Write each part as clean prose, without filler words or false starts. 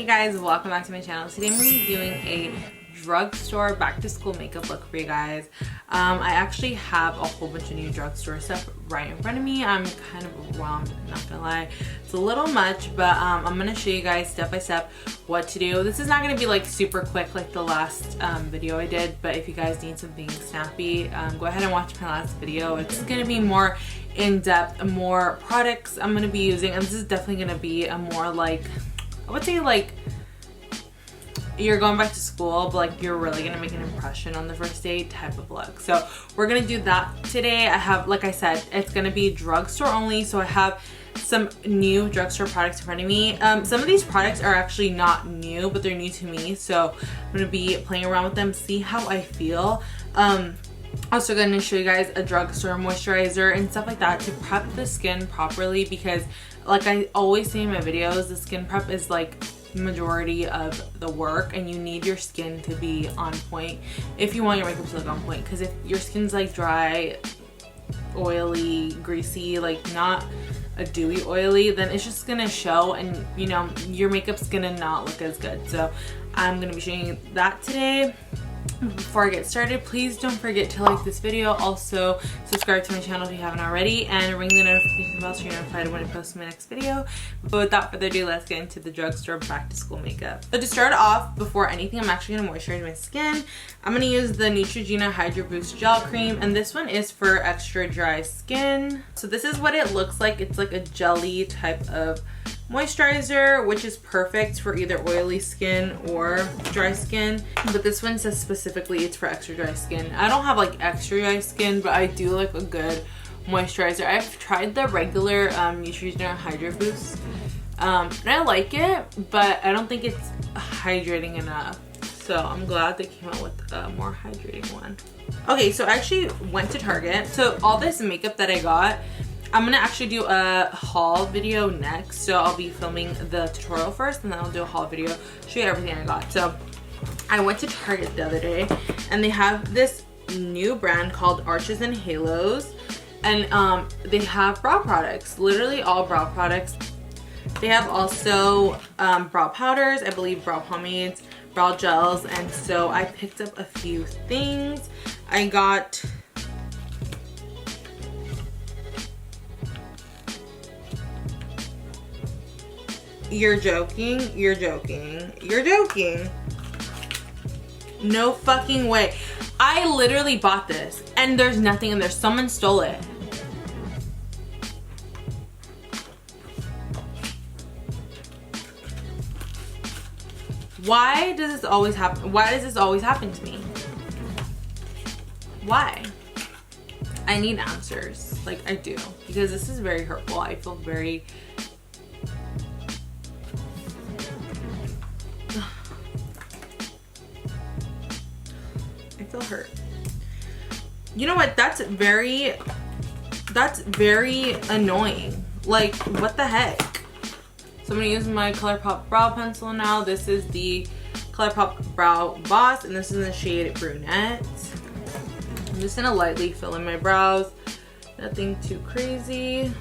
Hey guys, welcome back to my channel. Today I'm going to be doing a drugstore back to school makeup look for you guys. I actually have a whole bunch of new drugstore stuff right in front of me. I'm kind of overwhelmed, not gonna lie. It's a little much, but I'm gonna show you guys step by step what to do. This is not gonna be like super quick like the last video I did, but if you guys need something snappy, go ahead and watch my last video. It's gonna be more in-depth, more products I'm gonna be using, and this is definitely gonna be a more like, I would say like, you're going back to school, but like you're really gonna make an impression on the first day type of look. So we're gonna do that today. I have, like I said, it's gonna be drugstore only. So I have some new drugstore products in front of me. Some of these products are actually not new, but they're new to me. So I'm gonna be playing around with them, see how I feel. Also gonna show you guys a drugstore moisturizer and stuff like that to prep the skin properly, because like I always say in my videos, the skin prep is like majority of the work, and you need your skin to be on point if you want your makeup to look on point. Because if your skin's like dry, oily, greasy, like not a dewy oily, then it's just gonna show, and you know your makeup's gonna not look as good. So I'm gonna be showing you that today. Before I get started, please don't forget to like this video. Also subscribe to my channel if you haven't already, and ring the notification bell so you're notified when I post my next video. But without further ado, let's get into the drugstore back to school makeup. So to start off, before anything, I'm actually going to moisturize my skin. I'm going to use the Neutrogena Hydro Boost Gel Cream, and this one is for extra dry skin. So this is what it looks like. It's like a jelly type of moisturizer, which is perfect for either oily skin or dry skin, but this one says specifically it's for extra dry skin. I don't have like extra dry skin, but I do like a good moisturizer. I've tried the regular Neutrogena Hydro Boost, and I like it, but I don't think it's hydrating enough. So I'm glad they came out with a more hydrating one. Okay, so I actually went to Target. So all this makeup that I got, I'm gonna actually do a haul video next. So I'll be filming the tutorial first, and then I'll do a haul video, show you everything I got. So I went to Target the other day, and they have this new brand called Arches and Halos, and they have brow products, literally all brow products. They have also brow powders, I believe brow pomades, brow gels, and so I picked up a few things. I got You're joking, you're joking, you're joking. No fucking way. I literally bought this and there's nothing in there. Someone stole it. Why does this always happen? Why does this always happen to me? Why? I need answers. Like I do, because this is very hurtful. I feel very feel hurt. You know what? That's very annoying. Like, what the heck? So I'm gonna use my ColourPop brow pencil now. This is the ColourPop Brow Boss, and this is in the shade Brunette. I'm just gonna lightly fill in my brows. Nothing too crazy.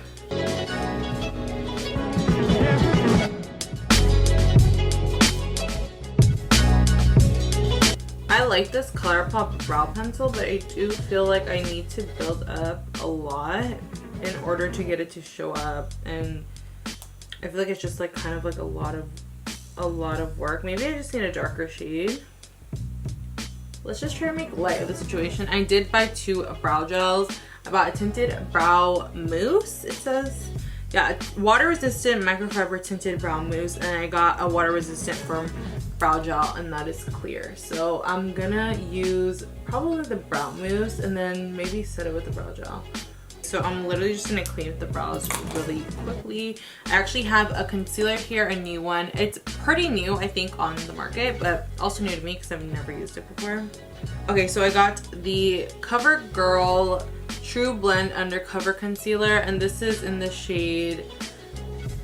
I like this ColourPop brow pencil, but I do feel like I need to build up a lot in order to get it to show up, and I feel like it's just like kind of like a lot of work. Maybe I just need a darker shade. Let's just try to make light of the situation. I did buy 2 brow gels. I bought a tinted brow mousse, it says. Yeah, water resistant microfiber tinted brow mousse, and I got a water resistant firm brow gel, and that is clear. So I'm gonna use probably the brow mousse and then maybe set it with the brow gel. So I'm literally just gonna clean up the brows really quickly. I actually have a concealer here, a new one. It's pretty new, I think, on the market, but also new to me because I've never used it before. Okay, so I got the Covergirl Trublend Undercover Concealer, and this is in the shade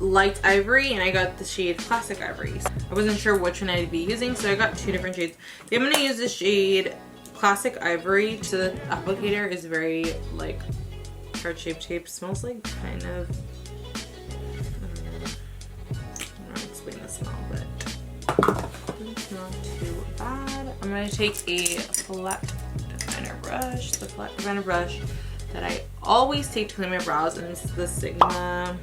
Light Ivory, and I got the shade Classic Ivory. I wasn't sure which one I'd be using, so I got 2 different shades. I'm gonna use the shade Classic Ivory. So the applicator is very like heart-shaped tape. Smells like kind of, I don't know how to explain the smell, but It's not too bad. I'm going to take a flat definer brush, the flat definer brush that I always take to clean my brows, and this is the Sigma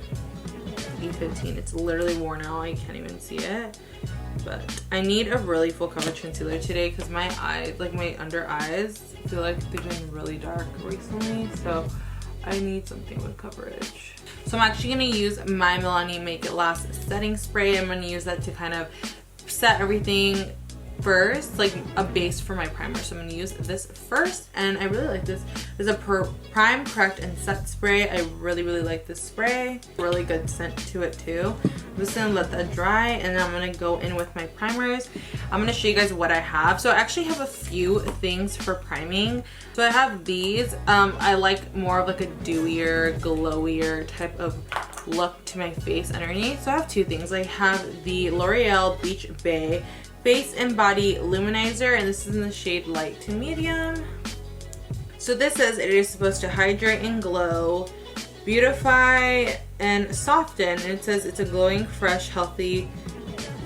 E15. It's literally worn out. I can't even see it. But I need a really full coverage concealer today because my eyes, like my under eyes, feel like they've been really dark recently. So I need something with coverage. So I'm actually going to use my Milani Make It Last setting spray. I'm going to use that to kind of set everything first, like a base for my primer. So I'm going to use this first, and I really like this. It's a prime, correct, and set spray. I really like this spray. Really good scent to it too. I'm just going to let that dry, and then I'm going to go in with my primers. I'm going to show you guys what I have. So I actually have a few things for priming. So I have these. I like more of like a dewier, glowier type of look to my face underneath. So I have two things. I have the L'Oreal Beach Bay Face and Body Luminizer, and this is in the shade light to medium. So this says it is supposed to hydrate and glow, beautify and soften, and it says it's a glowing, fresh, healthy,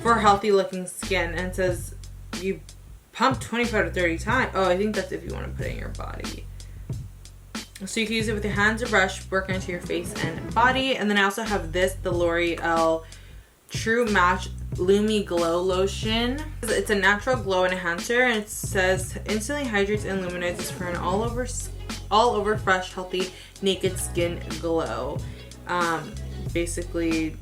for healthy looking skin, and it says you pump 25 to 30 times. Oh, I think that's if you want to put it in your body. So you can use it with your hands or brush, work into your face and body. And then I also have this, the L'Oreal True Match Lumi Glow Lotion. It's a natural glow enhancer, and it says instantly hydrates and luminizes for an all over fresh, healthy, naked skin glow. Basically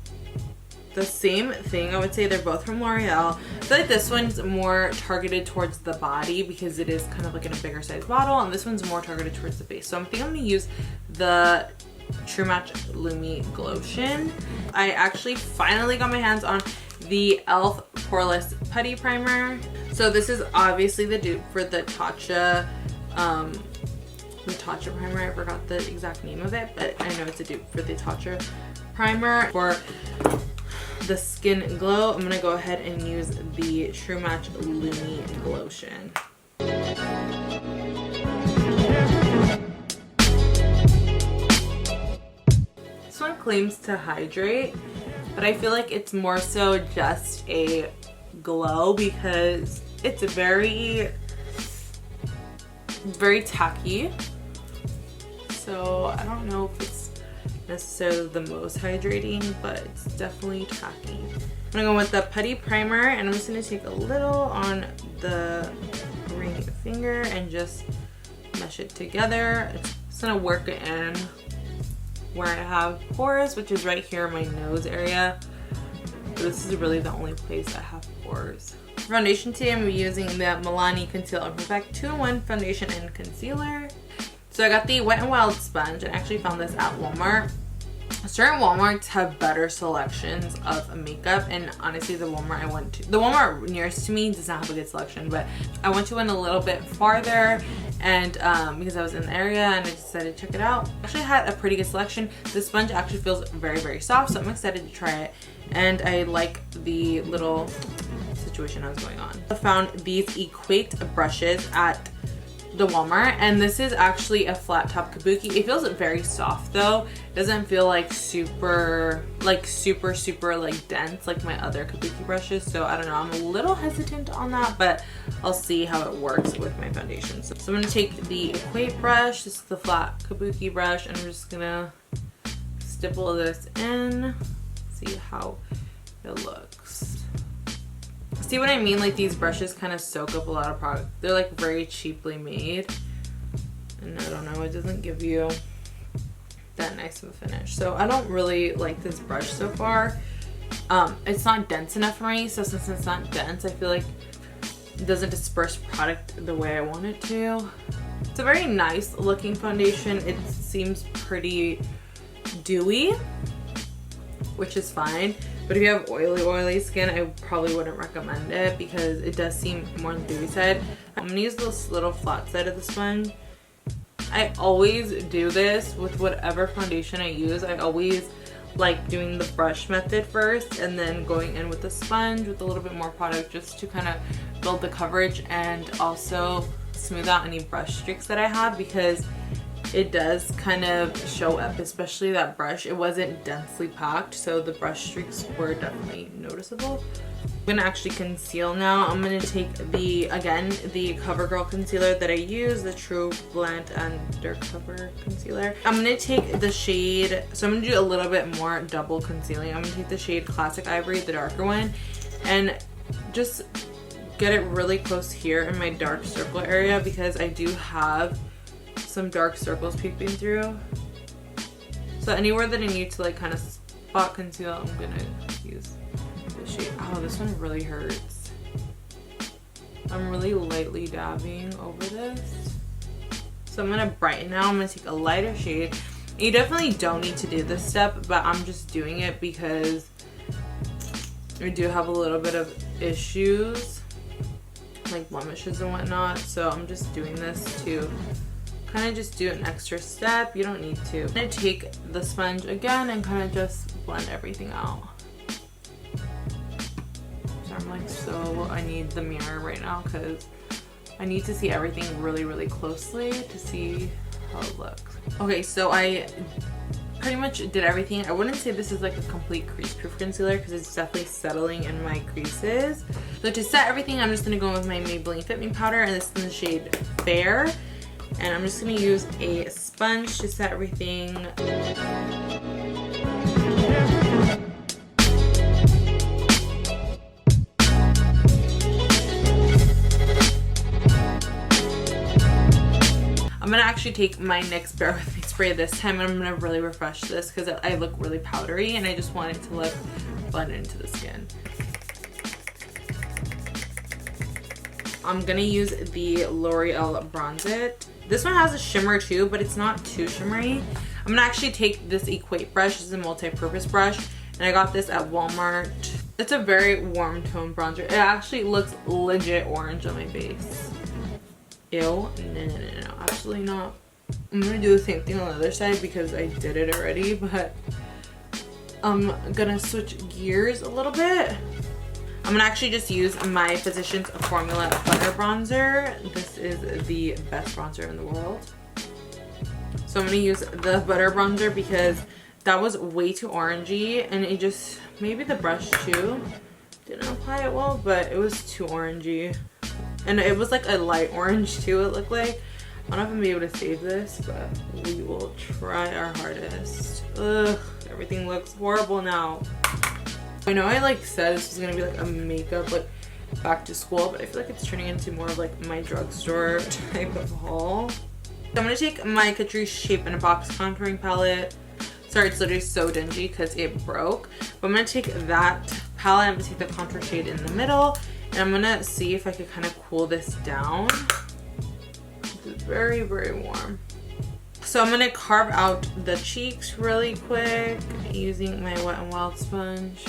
the same thing. I would say they're both from L'Oreal. I feel like this one's more targeted towards the body because it is kind of like in a bigger size bottle, and this one's more targeted towards the face. So I think I'm gonna use the True Match Lumi Glotion. I actually finally got my hands on the e.l.f. Poreless Putty Primer. So this is obviously the dupe for the Tatcha primer. I forgot the exact name of it, but I know it's a dupe for the Tatcha primer. For the skin glow, I'm gonna go ahead and use the True Match Lumi Glotion. This one claims to hydrate, but I feel like it's more so just a glow because it's very tacky. So I don't know if it's necessarily the most hydrating, but it's definitely tacky. I'm gonna go with the Putty Primer, and I'm just gonna take a little on the ring finger and just mesh it together. Just gonna work it in where I have pores, which is right here in my nose area. This is really the only place I have pores. For foundation today, I'm using the Milani Concealer Perfect 2-in-1 Foundation and Concealer. So I got the Wet n Wild sponge, and I actually found this at Walmart. Certain Walmarts have better selections of makeup, and honestly the Walmart I went to, the Walmart nearest to me does not have a good selection, but I went to one a little bit farther, and because I was in the area and I decided to check it out. Actually had a pretty good selection. The sponge actually feels very soft, so I'm excited to try it, and I like the little situation I was going on. I found these Equate brushes at the Walmart, and this is actually a flat top kabuki. It feels very soft though. It doesn't feel like super like dense like my other kabuki brushes, so I don't know, I'm a little hesitant on that, but I'll see how it works with my foundation. So I'm gonna take the Equate brush, this is the flat kabuki brush, and I'm just gonna stipple this in, see how it looks. See what I mean? Like these brushes kind of soak up a lot of product. They're like very cheaply made, and I don't know, it doesn't give you that nice of a finish. So I don't really like this brush so far. It's not dense enough for me, so since it's not dense, I feel like it doesn't disperse product the way I want it to. It's a very nice looking foundation. It seems pretty dewy, which is fine. But if you have oily skin, I probably wouldn't recommend it because it does seem more on the dewy side. I'm gonna use this little flat side of the sponge. I always do this with whatever foundation I use. I always like doing the brush method first and then going in with the sponge with a little bit more product just to kind of build the coverage and also smooth out any brush streaks that I have, because it does kind of show up, especially that brush. It wasn't densely packed, so the brush streaks were definitely noticeable. I'm gonna actually conceal now. I'm gonna take the Covergirl concealer that I use, the Trublend Undercover concealer. I'm gonna take the shade, so I'm gonna do a little bit more double concealing. I'm gonna take the shade Classic Ivory, the darker one, and just get it really close here in my dark circle area because I do have some dark circles peeping through. So anywhere that I need to like kind of spot conceal, I'm gonna use this shade. Oh, this one really hurts. I'm really lightly dabbing over this. So I'm gonna brighten now. I'm gonna take a lighter shade. You definitely don't need to do this step, but I'm just doing it because I do have a little bit of issues, like blemishes and whatnot. So I'm just doing this to kind of just do an extra step. You don't need to. I'm gonna take the sponge again and kind of just blend everything out. So I'm like, so I need the mirror right now because I need to see everything really, really closely to see how it looks. Okay, so I pretty much did everything. I wouldn't say this is like a complete crease proof concealer because it's definitely settling in my creases. So to set everything, I'm just gonna go with my Maybelline Fit Me powder, and this is in the shade Fair. And I'm just gonna use a sponge to set everything. I'm gonna actually take my NYX Bare With Me spray this time, and I'm gonna really refresh this because I look really powdery and I just want it to look blend into the skin. I'm gonna use the L'Oreal Bronze It. This one has a shimmer too, but it's not too shimmery. I'm gonna actually take this Equate brush. This is a multi-purpose brush, and I got this at Walmart. It's a very warm tone bronzer. It actually looks legit orange on my face. Ew, no, absolutely not. I'm gonna do the same thing on the other side because I did it already, but I'm gonna switch gears a little bit. I'm gonna actually just use my Physicians Formula Butter Bronzer. This is the best bronzer in the world. So I'm gonna use the Butter Bronzer because that was way too orangey, and it just, maybe the brush too didn't apply it well, but it was too orangey. And it was like a light orange too, it looked like. I don't know if I'm gonna be able to save this, but we will try our hardest. Ugh, everything looks horrible now. I know I like said this was gonna be like a makeup like back to school, but I feel like it's turning into more of like my drugstore type of haul. So I'm gonna take my Catrice Shape in a Box contouring palette. Sorry, it's literally so dingy because it broke. But I'm gonna take that palette, I'm gonna take the contour shade in the middle, and I'm gonna see if I could kind of cool this down. It's very, very warm. So I'm gonna carve out the cheeks really quick using my Wet n Wild sponge.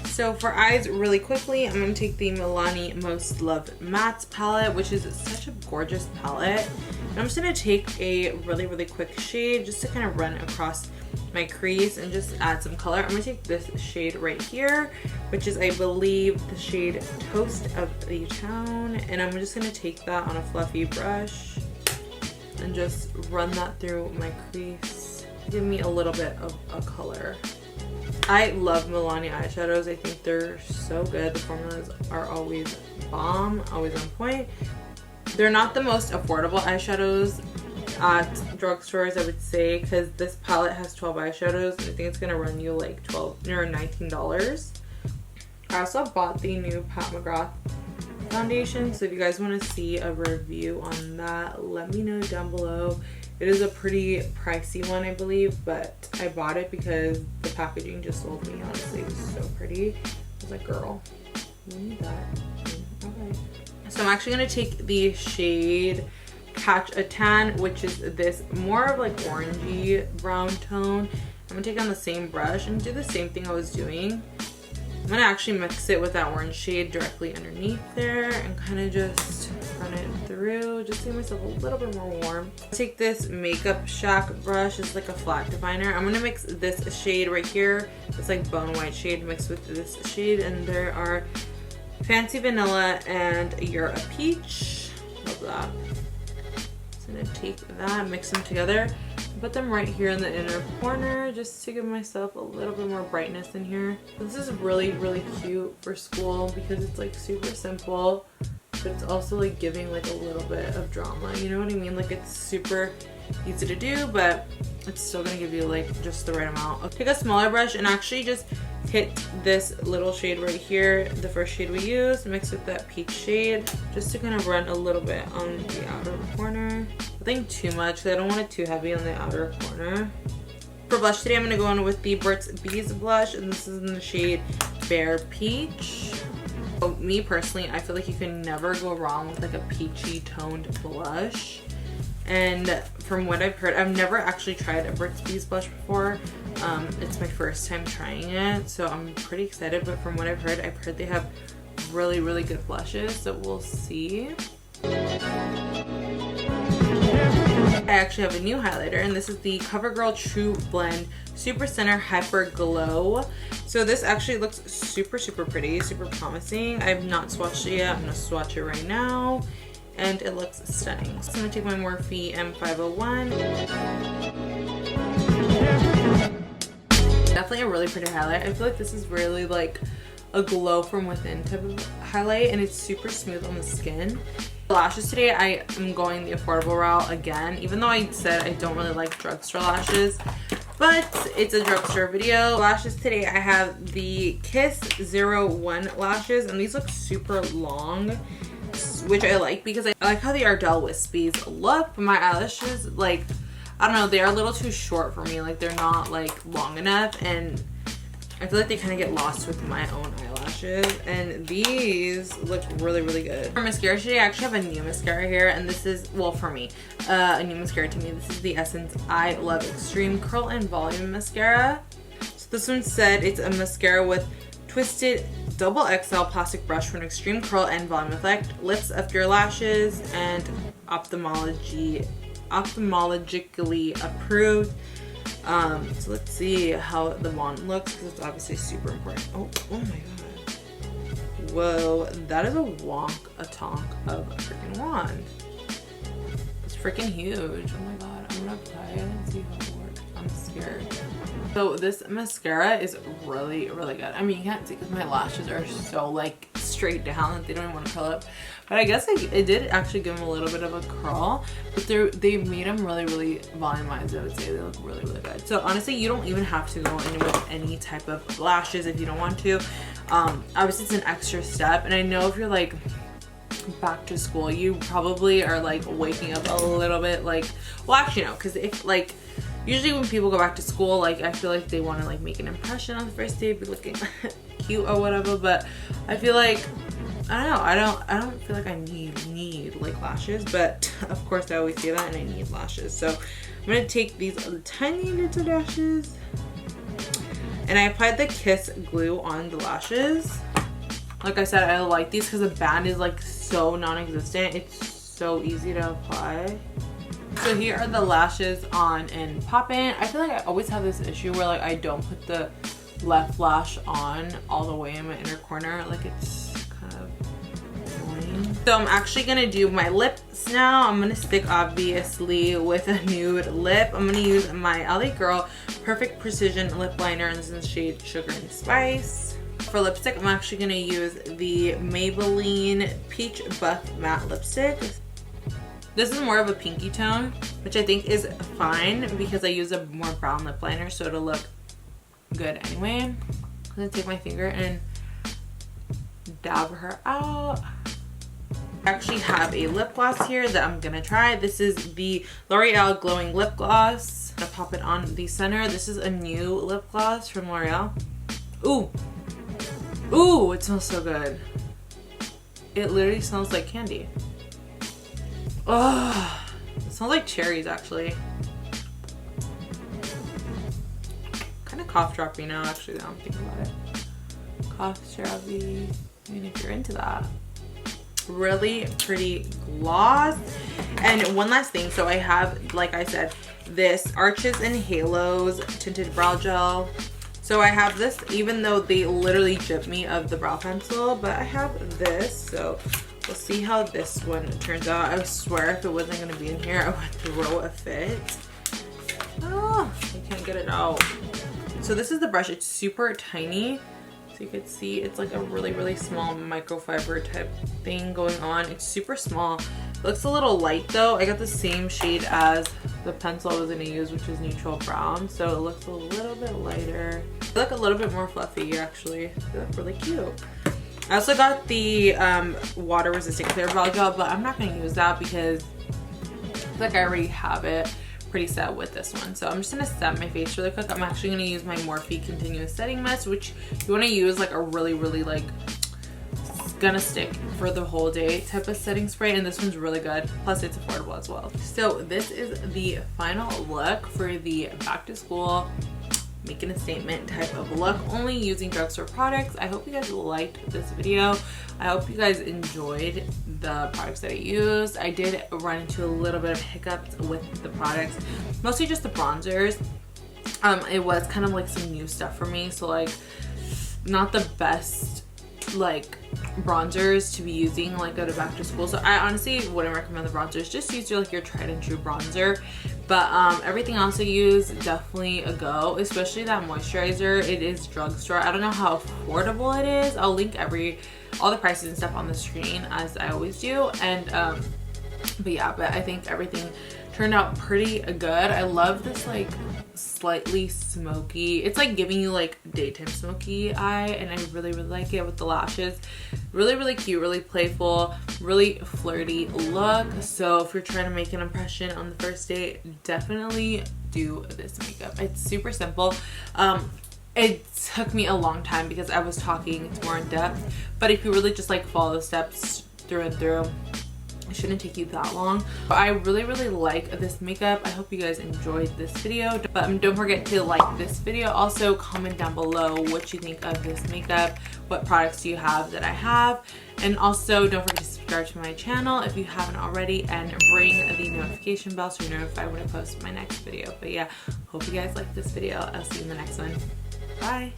So for eyes really quickly, I'm going to take the Milani Most Loved Mattes palette, which is such a gorgeous palette. And I'm just going to take a really, really quick shade just to kind of run across my crease and just add some color. I'm going to take this shade right here, which is, I believe, the shade Toast of the Town. And I'm just going to take that on a fluffy brush and just run that through my crease. Give me a little bit of a color. I love Milani eyeshadows. I think they're so good. The formulas are always bomb, always on point. They're not the most affordable eyeshadows at drugstores, I would say, because this palette has 12 eyeshadows, and I think it's gonna run you like $12 or $19. I also bought the new Mcgrath Foundation, so if you guys want to see a review on that, let me know down below. It is a pretty pricey one, I believe, but I bought it because the packaging just sold me. Honestly, it was so pretty. I was like, girl, you need that. Okay. So I'm actually going to take the shade Catch a Tan, which is this more of like orangey brown tone. I'm going to take on the same brush and do the same thing I was doing. I'm going to actually mix it with that orange shade directly underneath there and kind of just run it through, just to make myself a little bit more warm. Take this Makeup Shack brush, it's like a flat definer. I'm going to mix this shade right here, it's like bone white shade mixed with this shade, and there are Fancy Vanilla and You're a Peach. Love that. So I'm going to take that, mix them together. Put them right here in the inner corner just to give myself a little bit more brightness in here. This is really, really cute for school because it's like super simple, but it's also like giving like a little bit of drama, you know what I mean? Like it's super easy to do, but it's still gonna give you like just the right amount. I'll take a smaller brush and actually just hit this little shade right here, the first shade we used, mix with that peach shade just to kind of run a little bit on the outer corner. Nothing too much because I don't want it too heavy on the outer corner. For blush today, I'm going to go in with the Burt's Bees blush, and this is in the shade Bare Peach. So me personally, I feel like you can never go wrong with like a peachy toned blush. And from what I've heard, I've never actually tried a Burt's Bees blush before. It's my first time trying it, so I'm pretty excited. But from what I've heard they have really, really good blushes, so we'll see. I actually have a new highlighter, and this is the Covergirl Trublend Supercenter Hyper Glow. So this actually looks super, super pretty, super promising. I have not swatched it yet. I'm gonna swatch it right now, and it looks stunning. So I'm gonna take my Morphe M501. Definitely a really pretty highlight. I feel like this is really like a glow from within type of highlight, and it's super smooth on the skin. Lashes today, I am going the affordable route again, even though I said I don't really like drugstore lashes, but it's a drugstore video. Lashes today, I have the Kiss 01 lashes, and these look super long, which I like because I like how the Ardell Wispies look, but my eyelashes, like, I don't know, they're a little too short for me. Like, they're not like long enough, and I feel like they kind of get lost with my own eyelashes, and these look really, really good. For mascara today, I actually have a new mascara here, and this is, well, for me, a new mascara to me. This is the Essence I Love Extreme Curl and Volume Mascara. So this one said it's a mascara with twisted double XL plastic brush for an extreme curl and volume effect, lifts up your lashes, and ophthalmologically approved. So let's see how the wand looks because it's obviously super important. Oh my god. Whoa, that is a tonk of a freaking wand. It's freaking huge. Oh my god, I'm gonna apply it and see how it works. I'm scared. So this mascara is really, really good. I mean, you can't see because my lashes are so like straight down that they don't even want to curl up. But I guess it did actually give them a little bit of a curl, but they made them really, really volumized. I would say they look really, really good. So honestly, you don't even have to go in with any type of lashes if you don't want to. Obviously, it's an extra step, and I know if you're like back to school, you probably are like waking up a little bit like, well, actually no, because if like usually when people go back to school, like I feel like they want to like make an impression on the first day, be looking cute or whatever. But I feel like I don't know, I don't feel like I need like lashes, but of course I always say that, and I need lashes. So I'm gonna take these tiny little lashes, and I applied the Kiss glue on the lashes. Like I said, I like these because the band is like so non-existent. It's so easy to apply. So here are the lashes on and popping. I feel like I always have this issue where like I don't put the left lash on all the way in my inner corner. Like it's kind of annoying. So I'm actually gonna do my lips now. I'm gonna stick obviously with a nude lip. I'm gonna use my LA Girl Perfect Precision Lip Liner, and this is the shade Sugar and Spice. For lipstick, I'm actually gonna use the Maybelline Peach Buff Matte Lipstick. This is more of a pinky tone, which I think is fine because I use a more brown lip liner, so it'll look good anyway. I'm gonna take my finger and dab her out. I actually have a lip gloss here that I'm gonna try. This is the L'Oreal Glowing Lip Gloss. I'm gonna pop it on the center. This is a new lip gloss from L'Oreal. Ooh, ooh, it smells so good. It literally smells like candy. Oh, it smells like cherries actually. Kind of cough droppy now actually, now I'm thinking about it. Cough droppy, I mean if you're into that. Really pretty gloss. And one last thing, so I have, like I said, this Arches and Halos tinted brow gel. So I have this, even though they literally stripped me of the brow pencil, but I have this, so we'll see how this one turns out. I swear if it wasn't gonna be in here, I would throw a fit. Oh, I can't get it out. So this is the brush. It's super tiny. So you can see it's like a really small microfiber type thing going on. It's super small. It looks a little light though. I got the same shade as the pencil I was gonna use, which is neutral brown. So it looks a little bit lighter. They look a little bit more fluffy actually. They look really cute. I also got the water resistant clear brow gel, but I'm not gonna use that because I feel like I already have it pretty set with this one. So I'm just gonna set my face really quick. I'm actually gonna use my Morphe Continuous Setting Mist, which you wanna use like a really like gonna stick for the whole day type of setting spray, and this one's really good. Plus it's affordable as well. So this is the final look for the back to school making a statement type of look, only using drugstore products. I hope you guys liked this video. I hope you guys enjoyed the products that I used. I did run into a little bit of hiccups with the products, mostly just the bronzers. It was kind of like some new stuff for me, so like not the best like bronzers to be using like at a back to school. So I honestly wouldn't recommend the bronzers. Just use your like your tried and true bronzer. But everything else I use, definitely a go, especially that moisturizer. It is drugstore. I don't know how affordable it is. I'll link all the prices and stuff on the screen as I always do. And but yeah, but I think everything turned out pretty good. I love this like slightly smoky, it's like giving you like daytime smoky eye, and I really like it with the lashes. Really cute, really playful, really flirty look. So if you're trying to make an impression on the first date, definitely do this makeup. It's super simple. It took me a long time because I was talking more in depth, but if you really just like follow the steps through and through, it shouldn't take you that long. But I really like this makeup. I hope you guys enjoyed this video, but don't forget to like this video. Also comment down below what you think of this makeup, what products do you have that I have, and also don't forget to subscribe to my channel if you haven't already, and ring the notification bell so you're notified when I post my next video. But yeah, hope you guys like this video. I'll see you in the next one. Bye.